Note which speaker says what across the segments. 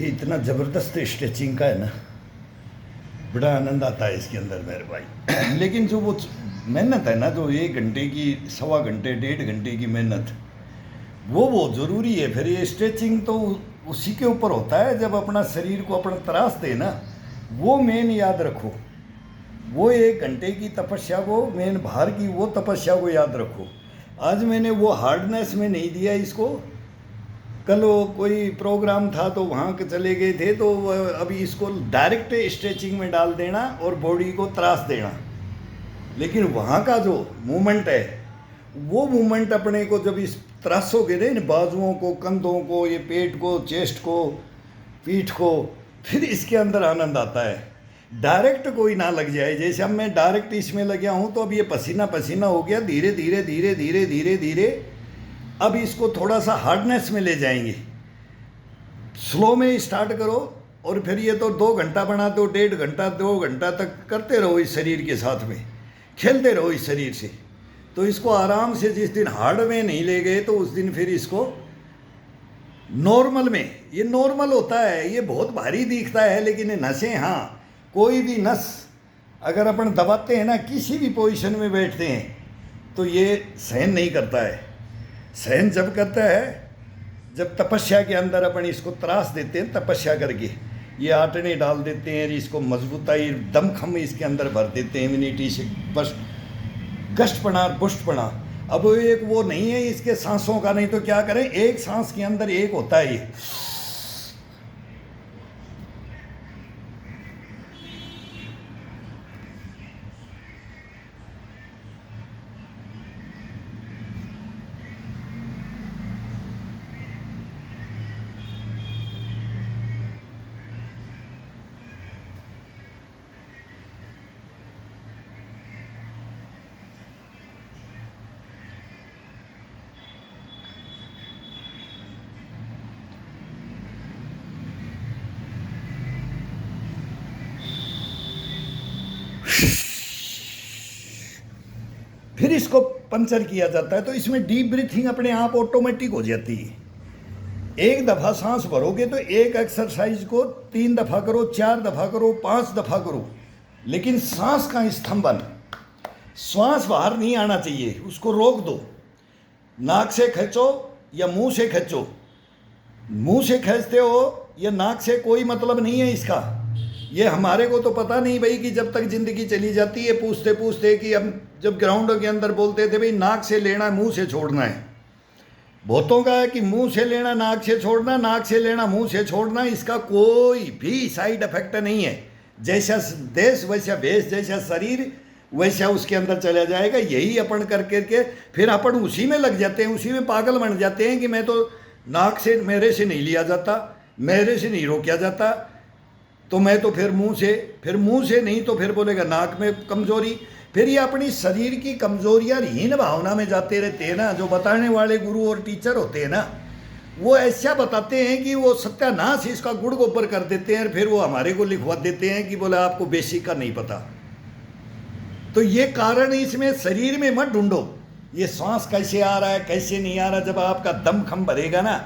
Speaker 1: ये इतना ज़बरदस्त स्ट्रेचिंग का है ना, बड़ा आनंद आता है इसके अंदर मेरे भाई। लेकिन जो वो मेहनत है ना, जो 1 घंटे की, 1.25 घंटे, 1.5 घंटे की मेहनत, वो बहुत ज़रूरी है। फिर ये स्ट्रेचिंग तो उसी के ऊपर होता है जब अपना शरीर को अपना त्रास दे ना, वो मेन याद रखो। वो 1 घंटे की तपस्या को, मेन भार की वो तपस्या को याद रखो। आज मैंने वो हार्डनेस में नहीं दिया इसको। कल वो कोई प्रोग्राम था तो वहाँ के चले गए थे, तो अभी इसको डायरेक्ट स्ट्रेचिंग में डाल देना और बॉडी को त्रास देना। लेकिन वहाँ का जो मूवमेंट है, वो मूवमेंट अपने को जब इस त्रासोगे ना, इन बाजुओं को, कंधों को, ये पेट को, चेस्ट को, पीठ को, फिर इसके अंदर आनंद आता है। डायरेक्ट कोई ना लग जाए। जैसे अब मैं डायरेक्ट इसमें लग गया हूँ तो अब ये पसीना पसीना हो गया। धीरे धीरे धीरे धीरे धीरे धीरे अब इसको थोड़ा सा हार्डनेस में ले जाएंगे। स्लो में स्टार्ट करो और फिर ये तो 2 घंटा बना दो, 1.5 घंटा, 2 घंटा तक करते रहो इस शरीर के साथ में, खेलते रहो इस शरीर से। तो इसको आराम से, जिस दिन हार्ड में नहीं ले गए तो उस दिन फिर इसको नॉर्मल में, ये नॉर्मल होता है। ये बहुत भारी दिखता है लेकिन ये नसें, हाँ, कोई भी नस अगर अपन दबाते हैं ना, किसी भी पोजीशन में बैठते हैं, तो ये सहन नहीं करता है। सहन जब करता है जब तपस्या के अंदर अपन इसको त्रास देते हैं, तपस्या करके ये आटने डाल देते हैं, इसको मजबूताई, दमखम इसके अंदर भर देते हैं, इम्यूनिटी से बस गश्तपना, पुष्टपना। अब वो एक वो नहीं है इसके सांसों का, नहीं तो क्या करें, एक सांस के अंदर एक होता है ये। फिर इसको पंचर किया जाता है। तो इसमें डीप ब्रीथिंग अपने आप ऑटोमेटिक हो जाती है। 1 दफ़ा सांस भरोगे तो एक एक्सरसाइज को 3 दफ़ा करो, 4 दफ़ा करो, 5 दफ़ा करो, लेकिन सांस का स्तंभन, श्वास बाहर नहीं आना चाहिए, उसको रोक दो। नाक से खींचो या मुंह से खींचो। मुंह से खींचते हो या नाक से, कोई मतलब नहीं है इसका। ये हमारे को तो पता नहीं भाई कि जब तक जिंदगी चली जाती है पूछते पूछते, कि हम जब ग्राउंड के अंदर बोलते थे भाई नाक से लेना, मुंह से छोड़ना है। बहुतों का है कि मुंह से लेना, नाक से छोड़ना, नाक से लेना, मुंह से छोड़ना। इसका कोई भी साइड इफेक्ट नहीं है। जैसा देश वैसा भेष, जैसा शरीर वैसा उसके अंदर चला जाएगा। यही अपन कर करके फिर अपन उसी में लग जाते हैं, उसी में पागल बन जाते हैं कि मैं तो नाक से, मेरे से नहीं लिया जाता, मेरे से नहीं रोका जाता, तो मैं तो फिर मुंह से नहीं तो फिर बोलेगा नाक में कमजोरी। फिर ये अपनी शरीर की कमजोरियां हीन भावना में जाते रहते हैं ना। जो बताने वाले गुरु और टीचर होते हैं ना, वो ऐसा बताते हैं कि वो सत्यानाश इसका गुड़ गोबर कर देते हैं। फिर वो हमारे को लिखवा देते हैं कि बोला आपको बेसिक का नहीं पता। तो ये कारण इसमें शरीर में मत ढूंढो, ये सांस कैसे आ रहा है, कैसे नहीं आ रहा। जब आपका दम खम भरेगा ना,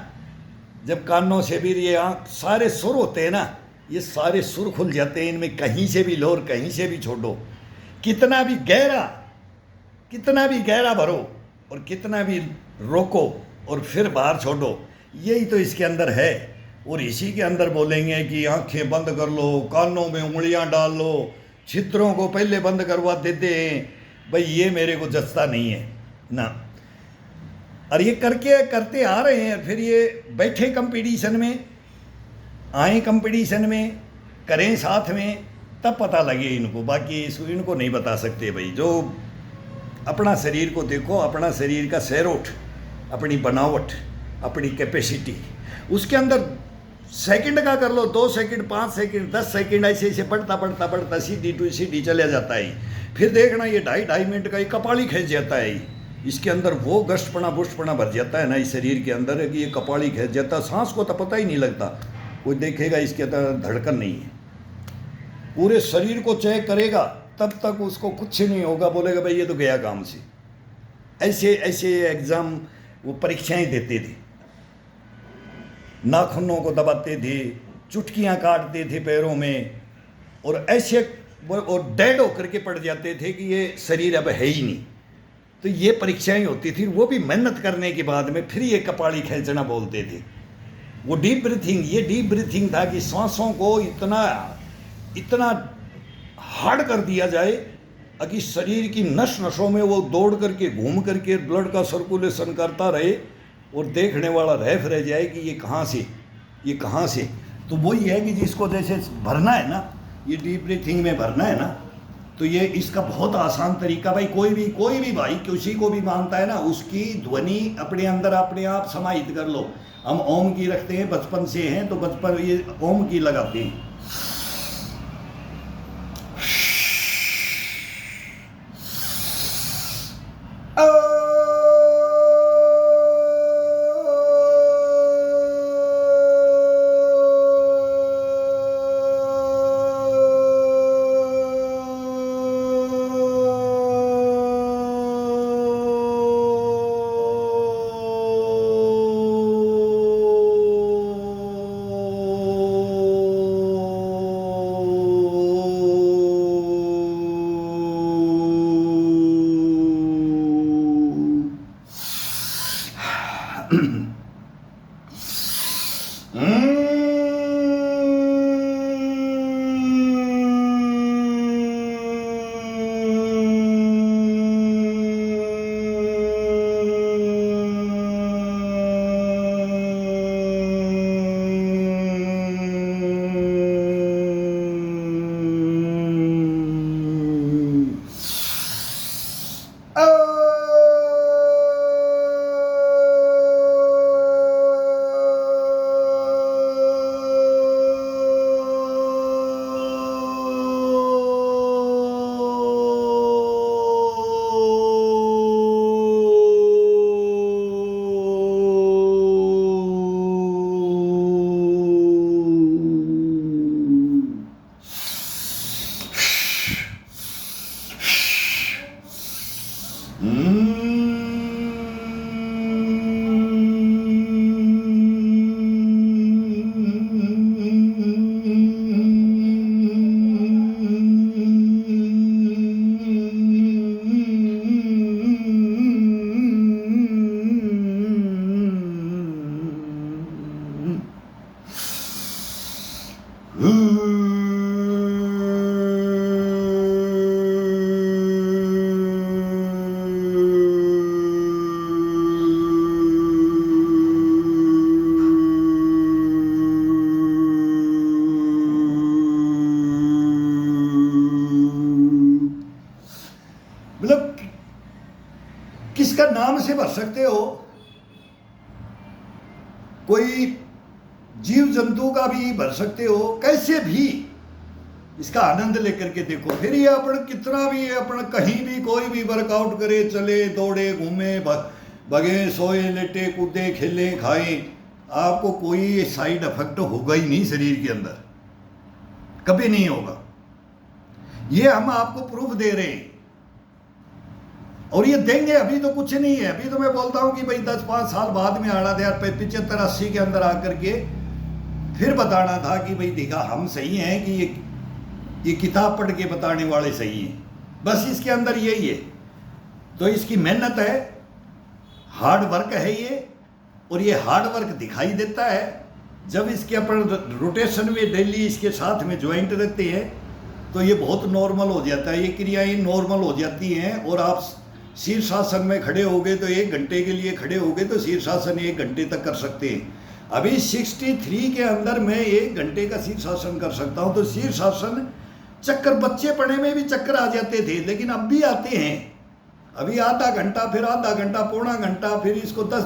Speaker 1: जब कानों से भी ये आँख, सारे सुर होते हैं ना, ये सारे सुर खुल जाते हैं इनमें। कहीं से भी लो और कहीं से भी छोड़ो, कितना भी गहरा भरो और कितना भी रोको और फिर बाहर छोड़ो। यही तो इसके अंदर है। और इसी के अंदर बोलेंगे कि आंखें बंद कर लो, कानों में उंगलियां डाल लो, छिद्रों को पहले बंद करवा देते हैं। भाई ये मेरे को जचता नहीं है ना। और ये करते आ रहे हैं। फिर ये बैठे कंपटीशन में, आए कंपटीशन में, करें साथ में, तब पता लगे इनको। बाकी इनको नहीं बता सकते भाई। जो अपना शरीर को देखो, अपना शरीर का सैरोट, अपनी बनावट, अपनी कैपेसिटी, उसके अंदर सेकंड का कर लो, 2 सेकंड, 5 सेकंड, 10 सेकंड, ऐसे ऐसे बढ़ता सीधी टू सीधी चला जाता है। फिर देखना ये 2.5 मिनट का ये कपाली खींच जाता है। इसके अंदर वो गश्तपना, पुष्टपना भर जाता है ना इस शरीर के अंदर, कि ये कपाली खींच जाता है। सांस को तो पता ही नहीं लगता। कोई देखेगा इसके अंदर धड़कन नहीं है, पूरे शरीर को चेक करेगा तब तक उसको कुछ नहीं होगा। बोलेगा भाई ये तो गया काम से। ऐसे ऐसे एग्ज़ाम, वो परीक्षाएं देते थे, नाखूनों को दबाते थे, चुटकियाँ काटते थे पैरों में, और ऐसे वो डेड होकर के पड़ जाते थे कि ये शरीर अब है ही नहीं। तो ये परीक्षाएं होती थी, वो भी मेहनत करने के बाद में फिर ये कपाली खींचना बोलते थे। वो डीप ब्रीथिंग, ये डीप ब्रीथिंग था कि सांसों को इतना हार्ड कर दिया जाए कि शरीर की नस नसों में वो दौड़ करके घूम करके ब्लड का सर्कुलेशन करता रहे, और देखने वाला रह जाए कि ये कहाँ से। तो वही है कि जिसको जैसे भरना है ना, ये डीप ब्रीथिंग में भरना है ना, तो ये इसका बहुत आसान तरीका, भाई कोई भी भाई किसी को भी मानता है ना, उसकी ध्वनि अपने अंदर अपने आप समाहित कर लो। हम ओम की रखते हैं, बचपन से हैं तो बचपन ये ओम की लगाते हैं। मतलब किसका नाम से भर सकते हो, कोई जीव जंतु का भी भर सकते हो, कैसे भी इसका आनंद लेकर के देखो। फिर ये अपन कितना भी अपन कहीं भी कोई भी वर्कआउट करे, चले दौड़े घूमे भगे सोए लेटे कूदे खेले खाए, आपको कोई साइड इफेक्ट होगा ही नहीं शरीर के अंदर, कभी नहीं होगा। ये हम आपको प्रूफ दे रहे हैं और ये देंगे। अभी तो कुछ नहीं है, अभी तो मैं बोलता हूं कि भाई 10-5 साल बाद में आना था, 75-80 के अंदर आकर के फिर बताना था कि भाई देखा हम सही हैं कि ये किताब पढ़ के बताने वाले सही हैं। बस इसके अंदर यही है। तो इसकी मेहनत है, हार्ड वर्क है ये, और ये हार्ड वर्क दिखाई देता है जब इसके अपन रोटेशन में डेली इसके साथ में ज्वाइंट रहते हैं, तो ये बहुत नॉर्मल हो जाता है, ये क्रियाएं नॉर्मल हो जाती हैं। और आप शीर्षासन में खड़े हो गए तो 1 घंटे के लिए खड़े हो गए तो शीर्षासन 1 घंटे तक कर सकते हैं। अभी 63 के अंदर मैं 1 घंटे का शीर्षासन कर सकता हूं। तो शीर्षासन चक्कर बच्चे पढ़े में भी चक्कर आ जाते थे, लेकिन अब भी आते हैं। अभी आधा घंटा, फिर आधा घंटा, पौना घंटा, फिर इसको 10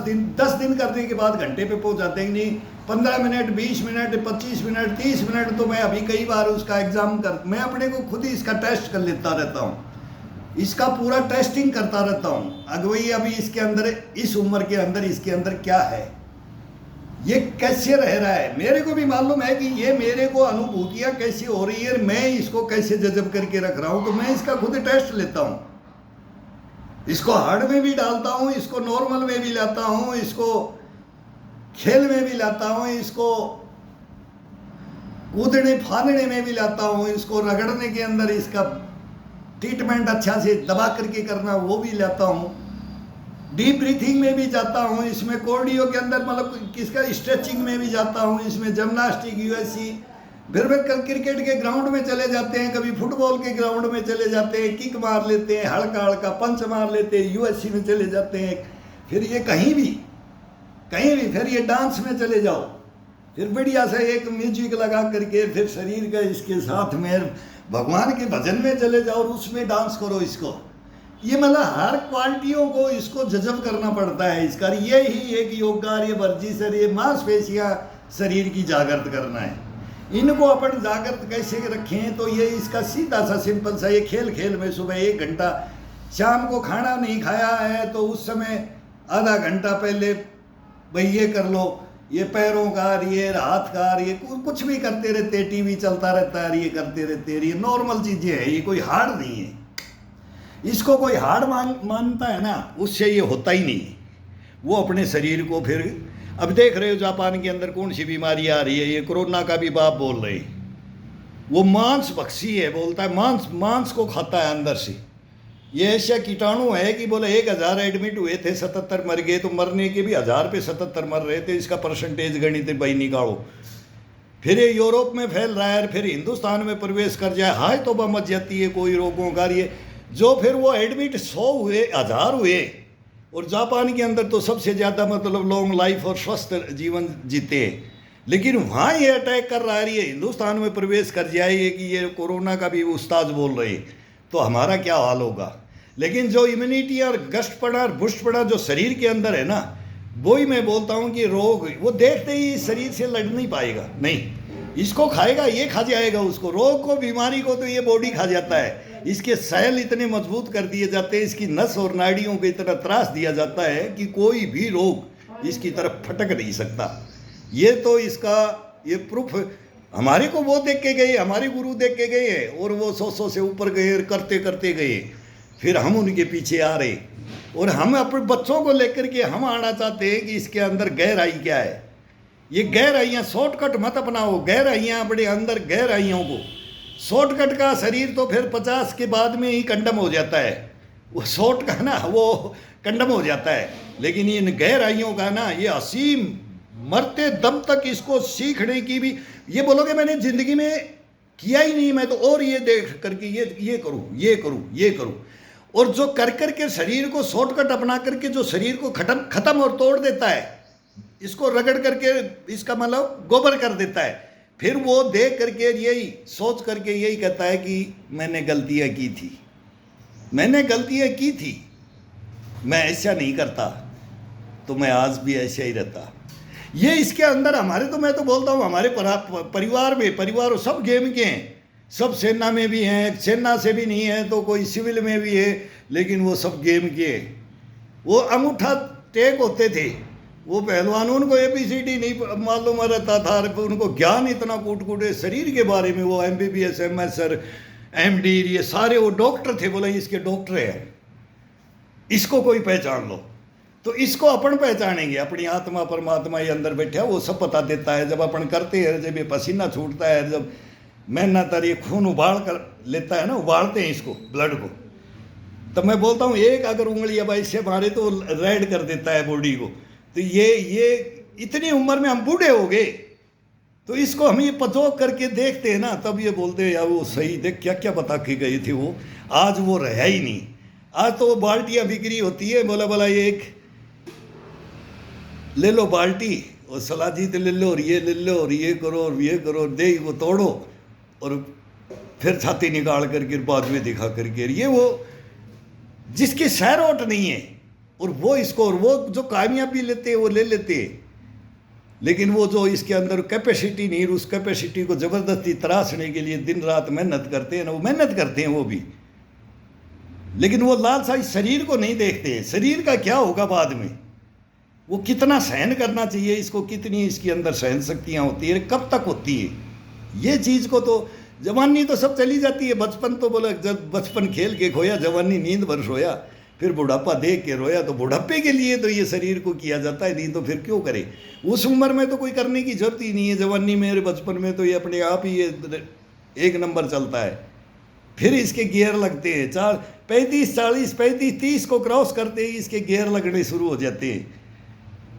Speaker 1: दिन करने के बाद घंटे पे पहुंच जाते हैं। नहीं 15 मिनट, 20 मिनट, 25 मिनट, 30 मिनट, तो मैं अभी कई बार उसका एग्जाम मैं अपने को खुद ही इसका टेस्ट कर लेता रहता हूँ, इसका पूरा टेस्टिंग करता रहता हूँ। अगवई अभी इसके अंदर, इस उम्र के अंदर इसके अंदर क्या है, ये कैसे रह रहा है, मेरे को भी मालूम है कि ये मेरे को अनुभूतियाँ कैसी हो रही है, मैं इसको कैसे जजब करके रख रहा हूँ। तो मैं इसका खुद टेस्ट लेता हूँ, इसको हार्ड में भी डालता हूँ, इसको नॉर्मल में भी लाता हूँ, इसको खेल में भी लाता हूँ, इसको कूदने फाड़ने में भी लाता हूँ, इसको रगड़ने के अंदर इसका ट्रीटमेंट अच्छा से दबा करके करना वो भी लाता हूँ। डीप ब्रीथिंग में भी जाता हूँ, इसमें कार्डियो के अंदर मतलब किसका स्ट्रेचिंग में भी जाता हूँ, इसमें जिम्नास्टिक यूएससी, फिर क्रिकेट के ग्राउंड में चले जाते हैं, कभी फुटबॉल के ग्राउंड में चले जाते हैं, किक मार लेते हैं, हल्का हल्का पंच मार लेते हैं, यूएससी में चले जाते हैं, फिर ये कहीं भी फिर ये डांस में चले जाओ, फिर बढ़िया से एक म्यूजिक लगा करके फिर शरीर का इसके साथ में भगवान के भजन में चले जाओ और उसमें डांस करो इसको। ये मतलब हर क्वालिटियों को इसको जज़ब करना पड़ता है इसका। ये ही एक योग कार्य वर्जिश है, ये मांसपेशियाँ शरीर की जागृत करना है। इनको अपन जागृत कैसे रखें, तो ये इसका सीधा सा सिंपल सा, ये खेल में सुबह 1 घंटा, शाम को खाना नहीं खाया है तो उस समय आधा घंटा पहले भाई ये कर लो, ये पैरों का, ये हाथ का, ये कुछ भी करते रहते, टीवी चलता रहता है, ये करते रहते हैं, ये नॉर्मल चीज़ें हैं, ये कोई हार्ड नहीं है। इसको कोई हार्ड मानता है ना, उससे ये होता ही नहीं। वो अपने शरीर को फिर, अब देख रहे हो जापान के अंदर कौन सी बीमारी आ रही है, ये कोरोना का भी बाप बोल रहे हैं। वो मांस भक्षी है, बोलता है मांस को खाता है अंदर से। ये ऐसा कीटाणु है कि बोले 1000 एडमिट हुए थे, 77 मर गए, तो मरने के भी 1000 पे 77 मर रहे थे। इसका परसेंटेज गणित भाई निकालो। फिर ये यूरोप में फैल रहा है, फिर हिंदुस्तान में प्रवेश कर जाए, हाय तौबा मच जाती है कोई रोगों का। ये जो फिर वो एडमिट 100 हुए, 1000 हुए, और जापान के अंदर तो सबसे ज़्यादा मतलब लॉन्ग लाइफ और स्वस्थ जीवन जीते हैं, लेकिन वहाँ ये अटैक कर रहा है, ये हिंदुस्तान में प्रवेश कर जाए कि ये कोरोना का भी उस्ताद बोल रहे हैं, तो हमारा क्या हाल होगा। लेकिन जो इम्यूनिटी और गश्तपना और बुष्टपना जो शरीर के अंदर है ना, वही मैं बोलता हूँ कि रोग वो देखते ही शरीर से लड़ नहीं पाएगा। नहीं, इसको खाएगा, ये खा जाएगा उसको, रोग को, बीमारी को तो ये बॉडी खा जाता है। इसके सेल इतने मजबूत कर दिए जाते हैं, इसकी नस और नाड़ियों को इतना त्रास दिया जाता है कि कोई भी रोग इसकी तरफ फटक नहीं सकता। ये तो इसका ये प्रूफ हमारे को वो देख के गए, हमारे गुरु देख के गए, और वो 100 से ऊपर गए, करते करते गए, फिर हम उनके पीछे आ रहे, और हम अपने बच्चों को लेकर के हम आना चाहते हैं कि इसके अंदर गहराई क्या है। ये गहराइयाँ शॉर्टकट मत अपनाओ, गहराइयाँ अपने अंदर, गहराइयों को शॉर्टकट का शरीर तो फिर 50 के बाद में ही कंडम हो जाता है, वो शॉर्ट का ना वो कंडम हो जाता है। लेकिन इन गहराइयों का ना ये असीम मरते दम तक इसको सीखने की भी, ये बोलोगे मैंने ज़िंदगी में किया ही नहीं, मैं तो और ये देख करके ये करूँ, और जो कर के शरीर को शॉर्टकट अपना करके जो शरीर को खत्म और तोड़ देता है, इसको रगड़ करके इसका मतलब गोबर कर देता है, फिर वो देख करके यही सोच करके यही कहता है कि मैंने गलतियाँ की थी, मैं ऐसा नहीं करता तो मैं आज भी ऐसा ही रहता। ये इसके अंदर हमारे, तो मैं तो बोलता हूँ हमारे परिवार सब गेम के हैं, सब सेना में भी हैं, सेना से भी नहीं है तो कोई सिविल में भी है, लेकिन वो सब गेम के हैं। वो अंगूठा टेक होते थे, वो पहलवान, उनको ABCD नहीं मालूम रहता था, उनको ज्ञान इतना कूट शरीर के बारे में, वो MBBS MS MD ये सारे वो डॉक्टर थे, बोले इसके डॉक्टर हैं, इसको कोई पहचान लो। तो इसको अपन पहचानेंगे, अपनी आत्मा परमात्मा ये अंदर बैठा, वो सब बता देता है। जब अपन करते हैं, जब ये पसीना छूटता है, जब मेहनत और ये खून उबाल कर लेता है ना, उबालते हैं इसको ब्लड को, तब मैं बोलता हूँ एक अगर उंगली अब ऐसे मारे तो रेड कर देता है बॉडी को। तो ये इतनी उम्र में हम बूढ़े हो गए, तो इसको हम ये पचोक करके देखते हैं ना, तब ये बोलते हैं यार वो सही, देख क्या क्या बता के गए थे वो, आज वो रहा ही नहीं। आज तो वो बाल्टियाँ बिक्री होती है, बोला ये एक ले लो बाल्टी और सलाजीत ले लो, और ये ले लो, और ये करो, और ये करो, दे को तोड़ो, और फिर छाती निकाल करके बाद में दिखा करके, ये वो जिसकी सैरोट नहीं है, और वो इसको, और वो जो कामयाबी लेते हैं वो ले लेते हैं, लेकिन वो जो इसके अंदर कैपेसिटी नहीं, उस कैपेसिटी को ज़बरदस्ती तराशने के लिए दिन रात मेहनत करते हैं ना, वो मेहनत करते हैं वो भी, लेकिन वो लालसा शरीर को नहीं देखते हैं। शरीर का क्या होगा बाद में, वो कितना सहन करना चाहिए इसको, कितनी इसके अंदर सहन शक्तियाँ होती है, कब तक होती है, ये चीज़ को तो जवानी तो सब चली जाती है। बचपन तो बोला जब बचपन खेल के खोया, जवानी नींद भर सोया, फिर बुढ़ापा देख के रोया, तो बुढ़ापे के लिए तो ये शरीर को किया जाता है, नहीं तो फिर क्यों करे। उस उम्र में तो कोई करने की जरूरत ही नहीं है। जवानी में, बचपन में तो ये अपने आप ही ये एक नंबर चलता है। फिर इसके गियर लगते हैं, 35, 40, 35, 30 को क्रॉस करते ही इसके गियर लगने शुरू हो जाते हैं,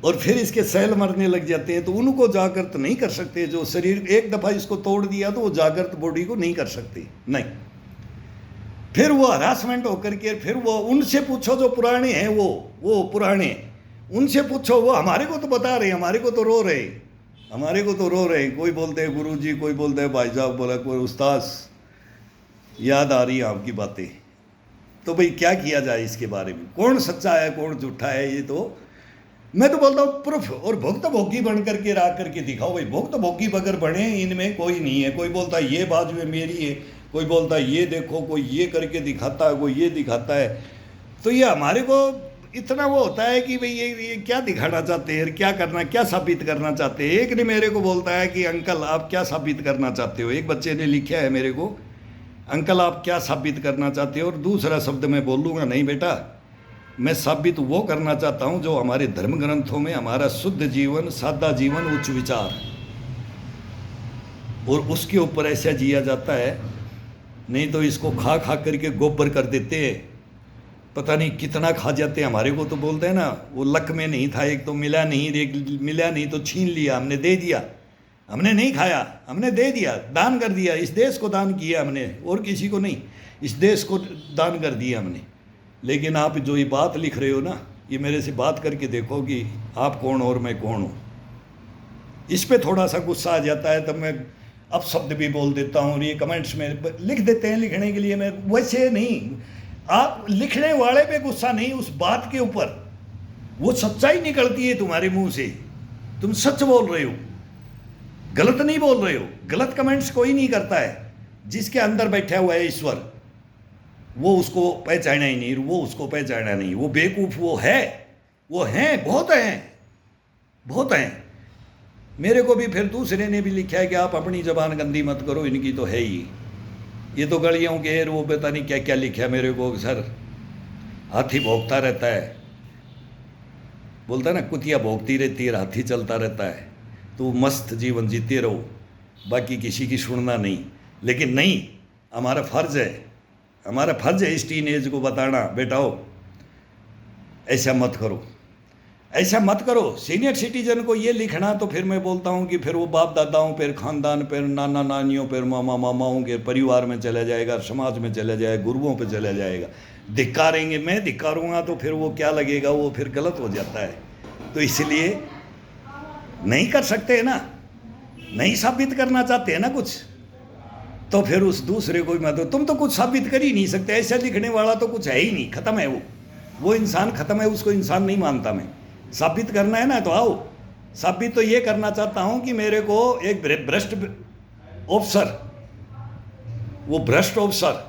Speaker 1: और फिर इसके सेल मरने लग जाते हैं। तो उनको जागृत नहीं कर सकते। जो शरीर एक दफ़ा इसको तोड़ दिया तो वो जागृत बॉडी को नहीं कर सकते, नहीं। फिर वो हरासमेंट होकर के, फिर वो उनसे पूछो जो पुराने हैं, वो पुराने, उनसे पूछो, वो हमारे को तो बता रहे हैं, हमारे को तो रो रहे, हमारे को तो रो रहे हैं। कोई बोलते हैं गुरुजी, कोई बोलते हैं भाई साहब, बोला कोई उस्ताद, याद आ रही है आपकी बातें। तो भाई क्या किया जाए इसके बारे में, कौन सच्चा है कौन झूठा है, ये तो मैं तो बोलता हूँ प्रूफ और भुक्त भोगी बन करके रा करके दिखाओ। भाई भुक्त भोगी बगैर बने इनमें कोई नहीं है। कोई बोलता है ये बाजू में मेरी है, कोई बोलता है ये देखो, कोई ये करके दिखाता है, कोई ये दिखाता है। तो ये हमारे को इतना वो होता है कि भाई ये क्या दिखाना चाहते हैं, क्या करना, क्या साबित करना चाहते हैं। एक ने मेरे को बोलता है कि अंकल आप क्या साबित करना चाहते हो। एक बच्चे ने लिखा है मेरे को, अंकल आप क्या साबित करना चाहते हो। और दूसरा शब्द मैं बोलूँगा नहीं बेटा, मैं साबित वो करना चाहता हूँ जो हमारे धर्म ग्रंथों में हमारा शुद्ध जीवन, सादा जीवन, उच्च विचार, और उसके ऊपर ऐसा जिया जाता है। नहीं तो इसको खा खा करके गोबर कर देते हैं, पता नहीं कितना खा जाते हैं। हमारे को तो बोलते हैं ना, वो लक में नहीं था, एक तो मिला नहीं, एक मिला नहीं तो छीन लिया, हमने दे दिया। हमने नहीं खाया, हमने दे दिया, दान कर दिया। इस देश को दान किया हमने, और किसी को नहीं, इस देश को दान कर दिया हमने। लेकिन आप जो ये बात लिख रहे हो ना, ये मेरे से बात करके देखो कि आप कौन और मैं कौन हूँ। इस पे थोड़ा सा गुस्सा आ जाता है, तब मैं अब शब्द भी बोल देता हूँ। और ये कमेंट्स में लिख देते हैं लिखने के लिए, मैं वैसे नहीं, आप लिखने वाले पे गुस्सा नहीं, उस बात के ऊपर वो सच्चाई निकलती है तुम्हारे मुंह से, तुम सच बोल रहे हो, गलत नहीं बोल रहे हो। गलत कमेंट्स कोई नहीं करता है। जिसके अंदर बैठा हुआ है ईश्वर, वो उसको पहचाना ही नहीं, वो उसको पहचाना नहीं, वो बेवकूफ़ वो हैं, बहुत हैं, बहुत हैं। मेरे को भी फिर दूसरे ने भी लिखा है कि आप अपनी ज़बान गंदी मत करो, इनकी तो है ही, ये तो गलियों के, वो पता नहीं क्या क्या लिखा है मेरे को। सर हाथी भौंकता रहता है, बोलता है ना, कुतिया भौंकती रहती है, हाथी चलता रहता है। तो मस्त जीवन जीते रहो, बाकी किसी की सुनना नहीं। लेकिन नहीं, हमारा फ़र्ज़ है, हमारा फ़र्ज़ है इस टीन एज को बताना, बेटाओ ऐसा मत करो, ऐसा मत करो। सीनियर सिटीजन को ये लिखना, तो फिर मैं बोलता हूँ कि फिर वो बाप दादाओं, फिर ख़ानदान, फिर नाना नानियों, फिर मामा मामाओं के परिवार में चला जाएगा, समाज में चला जाएगा, गुरुओं पे चला जाएगा। धिक्कारेंगे, मैं धिक्कारूँगा तो फिर वो क्या लगेगा, वो फिर गलत हो जाता है। तो इसलिए नहीं कर सकते ना, नहीं साबित करना चाहते हैं ना कुछ, तो फिर उस दूसरे को मत, तुम तो कुछ साबित कर ही नहीं सकते। ऐसा लिखने वाला तो कुछ है ही नहीं, ख़त्म है वो इंसान ख़त्म है, उसको इंसान नहीं मानता मैं। साबित करना है ना, तो आओ। साबित तो ये करना चाहता हूँ कि मेरे को एक भ्रष्ट ऑफिसर, वो भ्रष्ट ऑफिसर,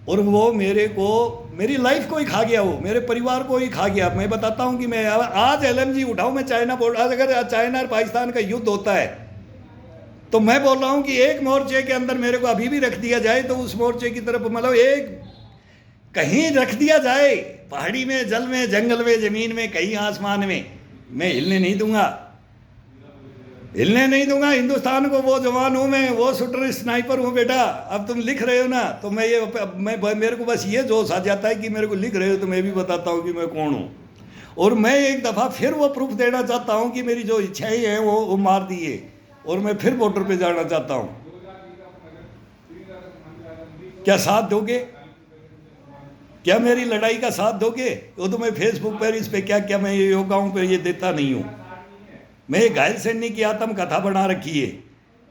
Speaker 1: और वो मेरे को, मेरी लाइफ को ही खा गया, वो मेरे परिवार को ही खा गया। मैं बताता हूँ कि मैं आज LMG उठाऊँ, मैं चाइना बोल, आज अगर चाइना और पाकिस्तान का युद्ध होता है, तो मैं बोल रहा हूँ कि एक मोर्चे के अंदर मेरे को अभी भी रख दिया जाए, तो उस मोर्चे की तरफ, मतलब एक कहीं रख दिया जाए, पहाड़ी में, जल में, जंगल में, ज़मीन में, कहीं आसमान में, मैं हिलने नहीं दूंगा, हिलने नहीं दूंगा। हिंदुस्तान को वो जवान हूँ मैं, वो शूटर स्नाइपर हूँ बेटा। अब तुम लिख रहे हो ना, तो मैं मेरे को बस ये जोश आ जाता है कि मेरे को लिख रहे हो, तो मैं भी बताता हूँ कि मैं कौन हूँ। और मैं एक दफ़ा फिर वो प्रूफ देना चाहता हूँ कि मेरी जो इच्छाएँ हैं वो मार दिए, और मैं फिर बॉर्डर पे जाना चाहता हूँ। क्या साथ दोगे? क्या मेरी लड़ाई का साथ दोगे? वो तो मैं फेसबुक पर, इस पे क्या क्या मैं ये योगाओं पे ये देता नहीं हूँ। मैं घायल सैनी की आत्मकथा बना रखी है।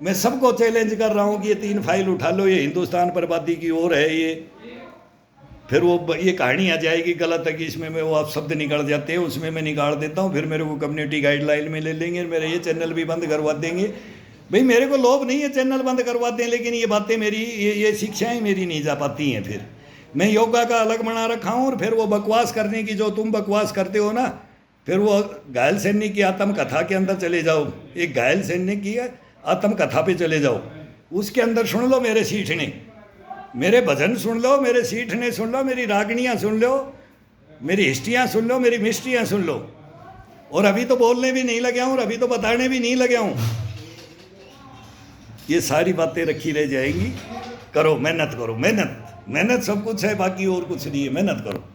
Speaker 1: मैं सबको चैलेंज कर रहा हूँ कि ये 3 फाइल उठा लो, ये हिंदुस्तान बर्बादी की ओर है ये। फिर वो ये कहानी आ जाएगी गलत है कि इसमें मैं वो आप शब्द निकाल जाते हैं, उसमें मैं निकाल देता हूँ, फिर मेरे को कम्युनिटी गाइडलाइन में ले लेंगे, मेरे ये चैनल भी बंद करवा देंगे। भाई मेरे को लोभ नहीं है चैनल बंद करवा दें, लेकिन ये बातें मेरी, ये शिक्षाएँ मेरी नहीं जा पाती हैं। फिर मैं योगा का अलग बना रखा हूँ, और फिर वो बकवास करने की, जो तुम बकवास करते हो ना, फिर वो घायल सैनी की आत्मकथा के अंदर चले जाओ, एक घायल सैनी की आत्मकथा पे चले जाओ, उसके अंदर सुन लो मेरे सीठ ने, मेरे भजन सुन लो, मेरे सीठ ने सुन लो, मेरी रागणियाँ सुन लो, मेरी हिस्ट्रियाँ सुन लो, मेरी मिस्ट्रियाँ सुन लो। और अभी तो बोलने भी नहीं लगा हूँ और अभी तो बताने भी नहीं लगा हूँ। ये सारी बातें रखी रह जाएंगी। करो, मेहनत करो, मेहनत मेहनत सब कुछ है, बाकी और कुछ नहीं है, मेहनत करो।